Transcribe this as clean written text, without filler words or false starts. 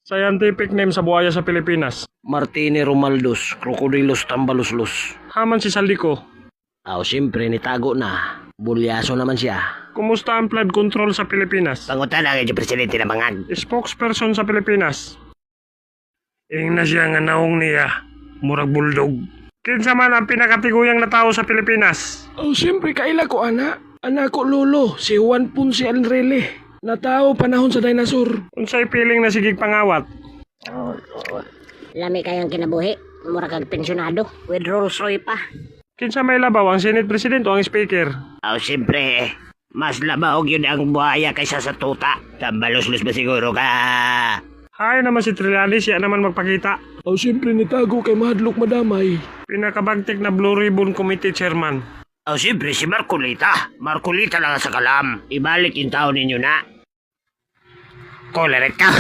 Scientific name sa buhaya sa Pilipinas. Martini Romaldos, Crocodilus tambaluslos. Haman si Saldico. Siyempre, nitago na. Bulyaso naman siya. Kumusta ang flood control sa Pilipinas? Pangutan lang yung presidente na bangag. Spokesperson sa Pilipinas. Ing na siya nga naong niya. Murag buldog. Kinsa man ang pinakatiguyang na tao sa Pilipinas? Siyempre, kaila ko, ana. Anak ko, lolo, si Juan Ponce Enrile. Natao panahon sa dinosaur. Unsay piling na sigig pangawat? Lami kayang kinabuhi. Mura kag pensyonado. With Rolls Royce pa. Kinsa may labaw, ang Senate President o ang Speaker? Siyempre, mas labahog yun ang buhaya kaysa sa tuta. Tambaluslos ba siguro ka? Hay naman si Trillanes, siya naman magpakita. Siyempre, nitago kay mahadlok madamay. Pinakabagtik na Blue Ribbon Committee Chairman. Siyempre, si Marcolita. Marcolita lang sa kalam. Ibalik yung taon ninyo na. Koleret ka.